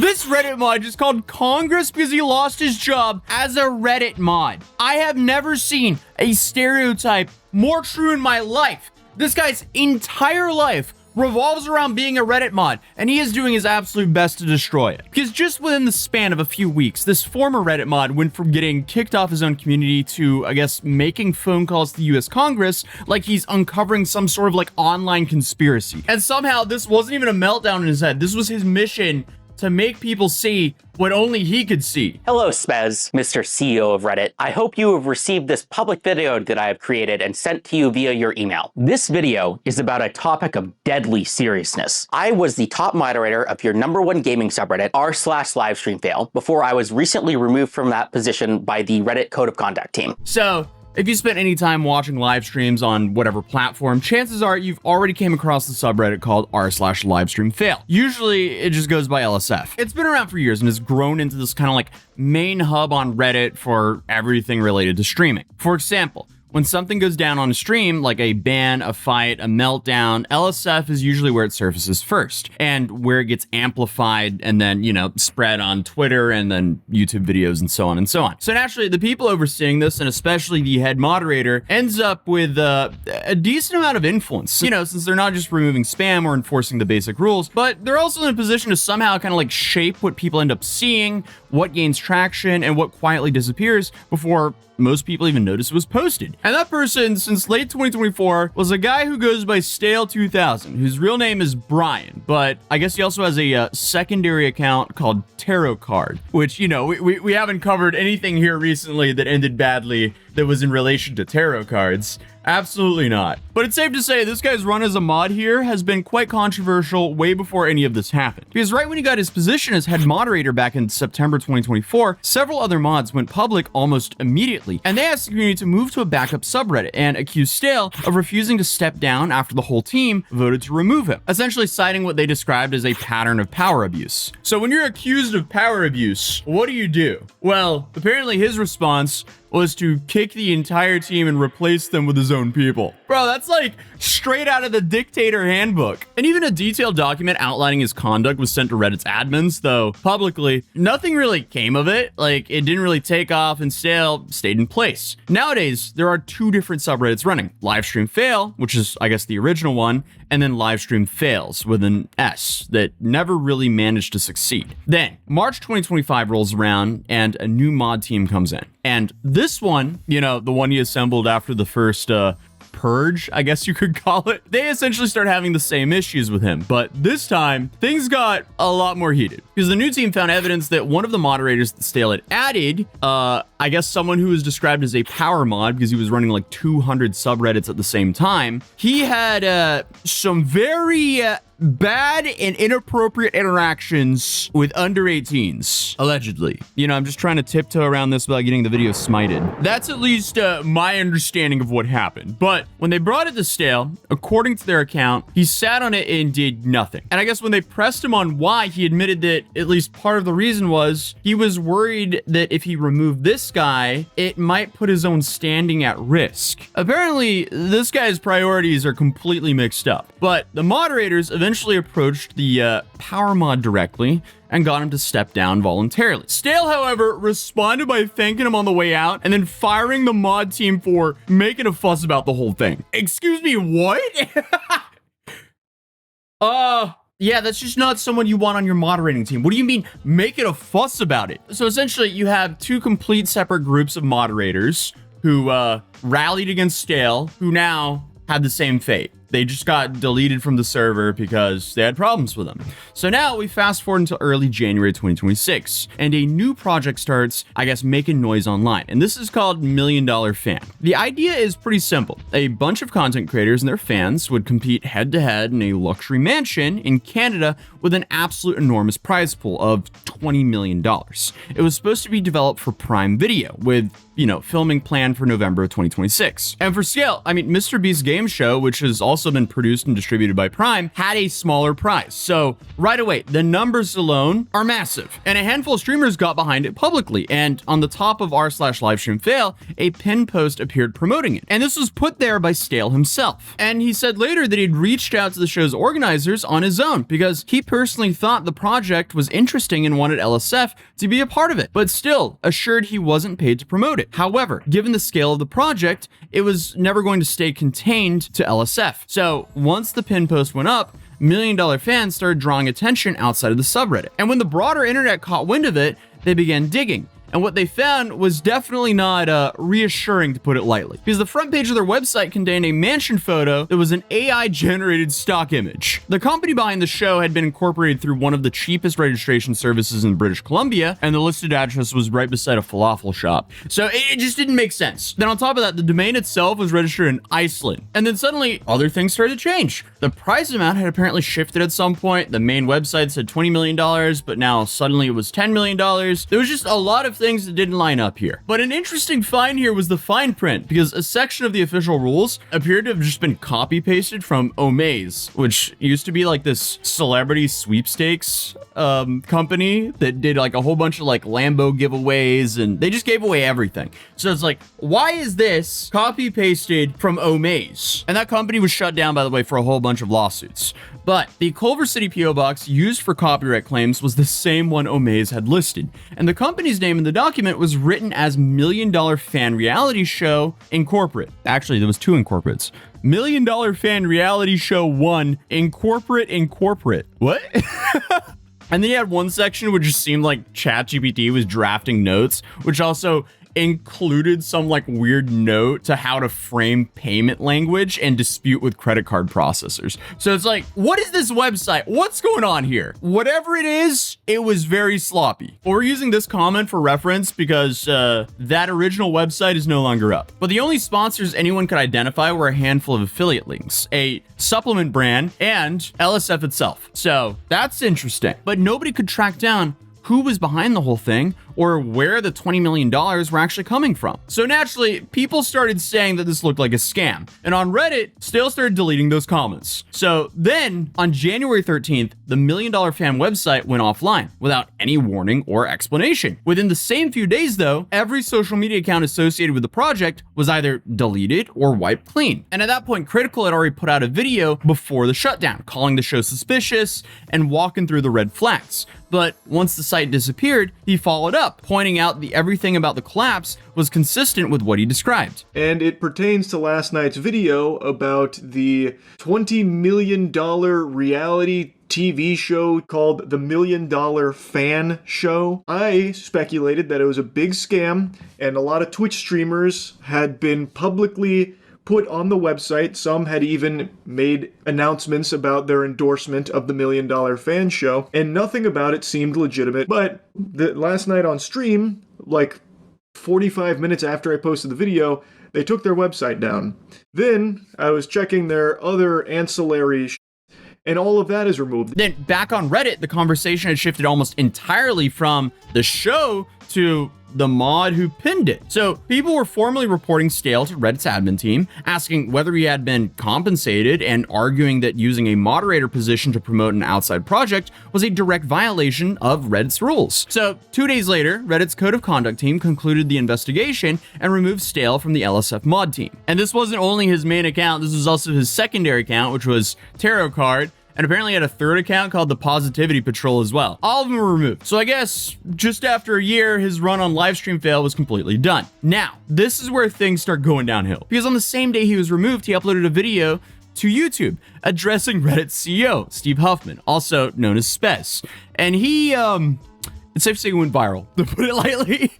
This Reddit mod just called Congress because he lost his job as a Reddit mod. I have never seen a stereotype more true in my life. This guy's entire life revolves around being a Reddit mod, and he is doing his absolute best to destroy it. Because just within the span of a few weeks, this former Reddit mod went from getting kicked off his own community to, I guess, making phone calls to the US Congress like he's uncovering some sort of like online conspiracy. And somehow this wasn't even a meltdown in his head. This was his mission to make people see what only he could see. Hello, Spez, Mr. CEO of Reddit. I hope you have received this public video that I have created and sent to you via your email. This video is about a topic of deadly seriousness. I was the top moderator of your #1 gaming subreddit, r/livestreamfail, before I was recently removed from that position by the Reddit Code of Conduct team. So, if you spent any time watching live streams on whatever platform, chances are you've already came across the subreddit called r/livestreamfail. Usually it just goes by LSF. It's been around for years and has grown into this kind of like main hub on Reddit for everything related to streaming. For example, when something goes down on a stream, like a ban, a fight, a meltdown, LSF is usually where it surfaces first and where it gets amplified and then, you know, spread on Twitter and then YouTube videos and so on and so on. So naturally, the people overseeing this, and especially the head moderator, ends up with a decent amount of influence, you know, since they're not just removing spam or enforcing the basic rules, but they're also in a position to somehow kind of like shape what people end up seeing, what gains traction, and what quietly disappears before most people even noticed it was posted. And that person, since late 2024, was a guy who goes by Stale2000, whose real name is Brian, but I guess he also has a secondary account called Tarot Card, which, you know, we haven't covered anything here recently that ended badly that was in relation to tarot cards. Absolutely not. But it's safe to say this guy's run as a mod here has been quite controversial way before any of this happened. Because right when he got his position as head moderator back in September 2024, several other mods went public almost immediately, and they asked the community to move to a backup subreddit and accused Stale of refusing to step down after the whole team voted to remove him, essentially citing what they described as a pattern of power abuse. So when you're accused of power abuse, what do? Well, apparently his response was to kick the entire team and replace them with his own people. Bro, that's like straight out of the Dictator handbook. And even a detailed document outlining his conduct was sent to Reddit's admins, though publicly, nothing really came of it. Like, it didn't really take off and Stale stayed in place. Nowadays, there are two different subreddits running. Livestream Fail, which is, I guess, the original one, and then Livestream Fails with an S that never really managed to succeed. Then, March 2025 rolls around and a new mod team comes in. And this one, you know, the one he assembled after the first purge, I guess you could call it, they essentially start having the same issues with him. But this time, things got a lot more heated because the new team found evidence that one of the moderators that Stale had added, I guess someone who was described as a power mod because he was running like 200 subreddits at the same time, he had some very bad and inappropriate interactions with under 18s, allegedly. You know, I'm just trying to tiptoe around this without getting the video smited. That's at least my understanding of what happened. But when they brought it to Stale, according to their account, he sat on it and did nothing. And I guess when they pressed him on why, he admitted that at least part of the reason was he was worried that if he removed this guy, it might put his own standing at risk. Apparently, this guy's priorities are completely mixed up. But the moderators eventually approached the power mod directly and got him to step down voluntarily. Stale, however, responded by thanking him on the way out and then firing the mod team for making a fuss about the whole thing. Excuse me, what? Yeah, that's just not someone you want on your moderating team. What do you mean, make it a fuss about it? So essentially, you have two complete separate groups of moderators who rallied against Stale, who now had the same fate. They just got deleted from the server because they had problems with them. So now we fast forward until early January 2026, and a new project starts, I guess, making noise online. And this is called $1 Million Fan. The idea is pretty simple. A bunch of content creators and their fans would compete head to head in a luxury mansion in Canada with an absolute enormous prize pool of $20 million. It was supposed to be developed for Prime Video with, you know, filming planned for November of 2026. And for scale, I mean, Mr. Beast's game show, which is also also been produced and distributed by Prime, had a smaller prize. So right away, the numbers alone are massive. And a handful of streamers got behind it publicly. And on the top of r/livestreamfail, a pin post appeared promoting it. And this was put there by Stale himself. And he said later that he'd reached out to the show's organizers on his own because he personally thought the project was interesting and wanted LSF to be a part of it, but still assured he wasn't paid to promote it. However, given the scale of the project, it was never going to stay contained to LSF. So once the pin post went up, $1 Million fans started drawing attention outside of the subreddit. And when the broader internet caught wind of it, they began digging. And what they found was definitely not reassuring, to put it lightly, because the front page of their website contained a mansion photo that was an AI-generated stock image. The company behind the show had been incorporated through one of the cheapest registration services in British Columbia, and the listed address was right beside a falafel shop. So it just didn't make sense. Then on top of that, the domain itself was registered in Iceland. And then suddenly, other things started to change. The price amount had apparently shifted at some point. The main website said $20 million, but now suddenly it was $10 million. There was just a lot of things that didn't line up here. But an interesting find here was the fine print, because a section of the official rules appeared to have just been copy pasted from Omaze, which used to be like this celebrity sweepstakes company that did like a whole bunch of like Lambo giveaways, and they just gave away everything. So it's like, why is this copy pasted from Omaze? And that company was shut down, by the way, for a whole bunch of lawsuits. But the Culver City PO box used for copyright claims was the same one Omaze had listed, and the company's name in the document was written as $1 Million Fan Reality Show Incorporate. Actually, there was two incorporates. $1 Million Fan Reality Show 1 Incorporate. What? And then you had one section which just seemed like ChatGPT was drafting notes, which also included some like weird note to how to frame payment language and dispute with credit card processors. So it's like, what is this website? What's going on here? Whatever it is, it was very sloppy. We're using this comment for reference because that original website is no longer up. But the only sponsors anyone could identify were a handful of affiliate links, a supplement brand, and LSF itself. So that's interesting. But nobody could track down who was behind the whole thing or where the $20 million were actually coming from. So naturally, people started saying that this looked like a scam. And on Reddit, Stale started deleting those comments. So then, on January 13th, the $1 Million Fan website went offline without any warning or explanation. Within the same few days, though, every social media account associated with the project was either deleted or wiped clean. And at that point, Critical had already put out a video before the shutdown, calling the show suspicious and walking through the red flags. But once the site disappeared, he followed up, pointing out that everything about the collapse was consistent with what he described. And it pertains to last night's video about the $20 million reality TV show called The $1 Million Fan Show. I speculated that it was a big scam, and a lot of Twitch streamers had been publicly put on the website. Some had even made announcements about their endorsement of the $1 Million Fan Show, and nothing about it seemed legitimate. But last night on stream, like 45 minutes after I posted the video, they took their website down. Then I was checking their other ancillary and all of that is removed. Then back on Reddit, the conversation had shifted almost entirely from the show to the mod who pinned it. So people were formally reporting Stale to Reddit's admin team, asking whether he had been compensated and arguing that using a moderator position to promote an outside project was a direct violation of Reddit's rules. So 2 days later, Reddit's code of conduct team concluded the investigation and removed Stale from the LSF mod team. And this wasn't only his main account, this was also his secondary account, which was Tarot Card, and apparently had a third account called the Positivity Patrol as well. All of them were removed. So I guess just after a year, his run on Livestream Fail was completely done. Now, this is where things start going downhill, because on the same day he was removed, he uploaded a video to YouTube addressing Reddit's CEO, Steve Huffman, also known as Spez. And he, it's safe to say he went viral, to put it lightly,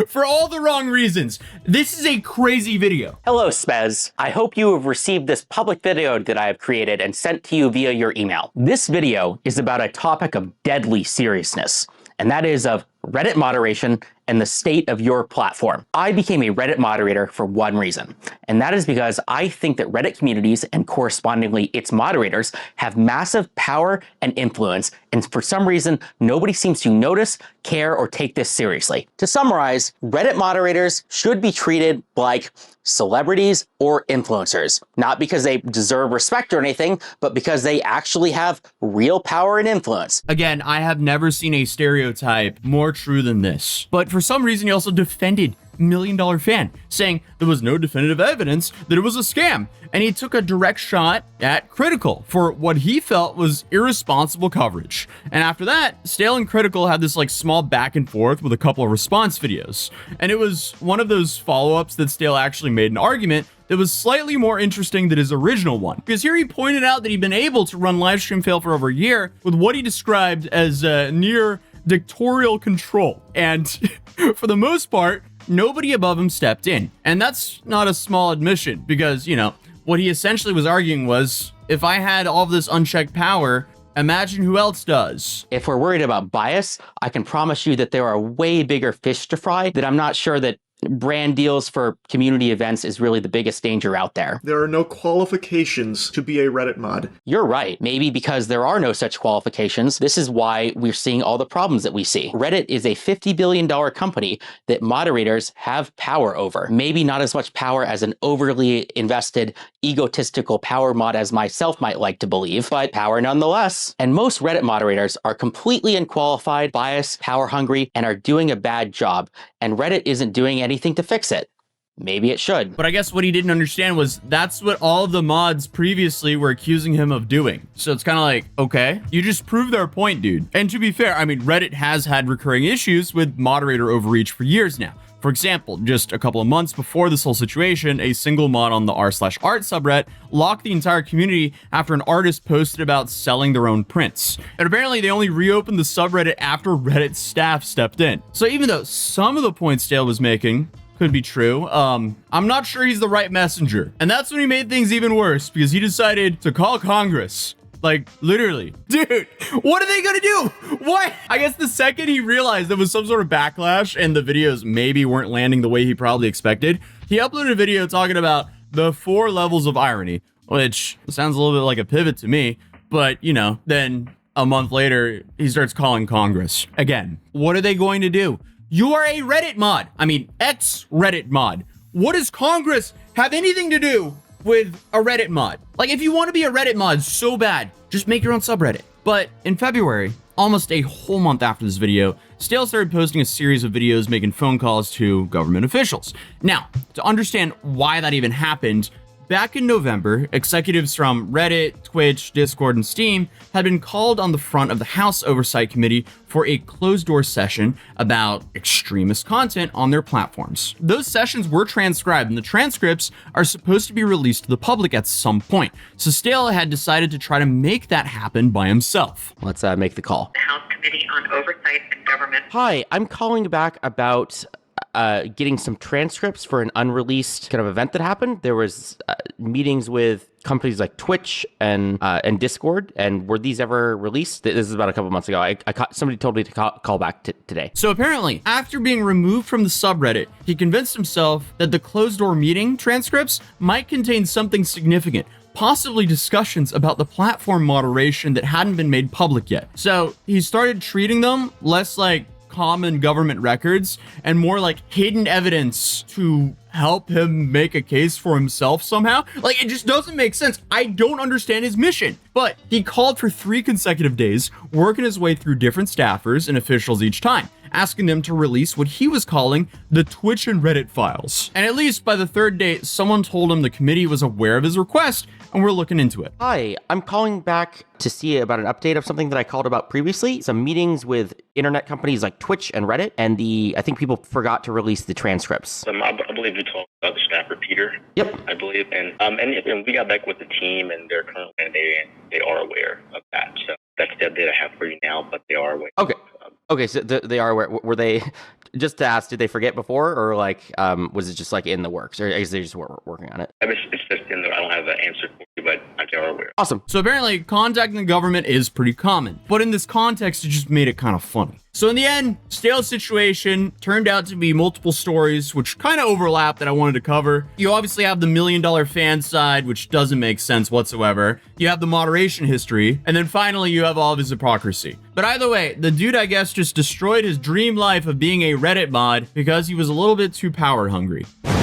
for all the wrong reasons. This is a crazy video. Hello, Spez. I hope you have received this public video that I have created and sent to you via your email. This video is about a topic of deadly seriousness, and that is of Reddit moderation, and the state of your platform. I became a Reddit moderator for one reason, and that is because I think that Reddit communities and correspondingly its moderators have massive power and influence, and for some reason, nobody seems to notice, care, or take this seriously. To summarize, Reddit moderators should be treated like celebrities or influencers, not because they deserve respect or anything, but because they actually have real power and influence. Again, I have never seen a stereotype more true than this. But for some reason, he also defended Million Dollar Fan, saying there was no definitive evidence that it was a scam. And he took a direct shot at Critical for what he felt was irresponsible coverage. And after that, Stale and Critical had this like small back and forth with a couple of response videos. And it was one of those follow-ups that Stale actually made an argument that was slightly more interesting than his original one. Because here he pointed out that he'd been able to run Livestream Fail for over a year with what he described as near dictatorial control. And for the most part, nobody above him stepped in. And that's not a small admission because, you know, what he essentially was arguing was, if I had all of this unchecked power, imagine who else does. If we're worried about bias, I can promise you that there are way bigger fish to fry that I'm not sure that brand deals for community events is really the biggest danger out there. There are no qualifications to be a Reddit mod. You're right. Maybe because there are no such qualifications, this is why we're seeing all the problems that we see. Reddit is a $50 billion company that moderators have power over. Maybe not as much power as an overly invested, egotistical power mod as myself might like to believe, but power nonetheless. And most Reddit moderators are completely unqualified, biased, power hungry, and are doing a bad job. And Reddit isn't doing anything to fix it. Maybe it should. But I guess what he didn't understand was that's what all of the mods previously were accusing him of doing. So it's kind of like, okay, you just proved their point, dude. And to be fair, I mean, Reddit has had recurring issues with moderator overreach for years now. For example, just a couple of months before this whole situation, a single mod on the r/art subreddit locked the entire community after an artist posted about selling their own prints. And apparently they only reopened the subreddit after Reddit staff stepped in. So even though some of the points Dale was making could be true, I'm not sure he's the right messenger. And that's when he made things even worse because he decided to call Congress. Like, literally. Dude, what are they gonna do? What? I guess the second he realized there was some sort of backlash and the videos maybe weren't landing the way he probably expected, he uploaded a video talking about the 4 levels of irony, which sounds a little bit like a pivot to me, but, you know, then a month later, he starts calling Congress. Again, what are they going to do? You are a Reddit mod. I mean, ex-Reddit mod. What does Congress have anything to do with a Reddit mod? Like, if you want to be a Reddit mod so bad, just make your own subreddit. But in February, almost a whole month after this video, Stale started posting a series of videos making phone calls to government officials. Now, to understand why that even happened, back in November, executives from Reddit, Twitch, Discord, and Steam had been called on the front of the House Oversight Committee for a closed-door session about extremist content on their platforms. Those sessions were transcribed, and the transcripts are supposed to be released to the public at some point. So Stale had decided to try to make that happen by himself. Let's make the call. The House Committee on Oversight and Government. Hi, I'm calling back about getting some transcripts for an unreleased kind of event that happened. There was meetings with companies like Twitch and Discord, and were these ever released? This is about a couple months ago. Somebody told me to call back today. So apparently, after being removed from the subreddit, he convinced himself that the closed-door meeting transcripts might contain something significant, possibly discussions about the platform moderation that hadn't been made public yet. So he started treating them less like common government records and more like hidden evidence to help him make a case for himself somehow. Like, it just doesn't make sense. I don't understand his mission. But he called for 3 consecutive days, working his way through different staffers and officials each time, asking them to release what he was calling the Twitch and Reddit files. And at least by the 3rd day, someone told him the committee was aware of his request and we're looking into it. Hi, I'm calling back to see about an update of something that I called about previously. Some meetings with internet companies like Twitch and Reddit, and I think people forgot to release the transcripts. I believe you talked about the staffer Peter. Yep. I believe, and we got back with the team, and they're currently they are aware of that. So that's the update I have for you now, but they are aware. Okay. Okay, so they are aware. Were they, just to ask, did they forget before, or like was it just like in the works, or is they just working on it? It's just in there. I don't have an answer for but they are aware. Awesome. So apparently contacting the government is pretty common, but in this context, it just made it kind of funny. So in the end, Stale's situation turned out to be multiple stories, which kind of overlap that I wanted to cover. You obviously have the $1 million fan side, which doesn't make sense whatsoever. You have the moderation history, and then finally you have all of his hypocrisy. But either way, the dude, I guess, just destroyed his dream life of being a Reddit mod because he was a little bit too power hungry.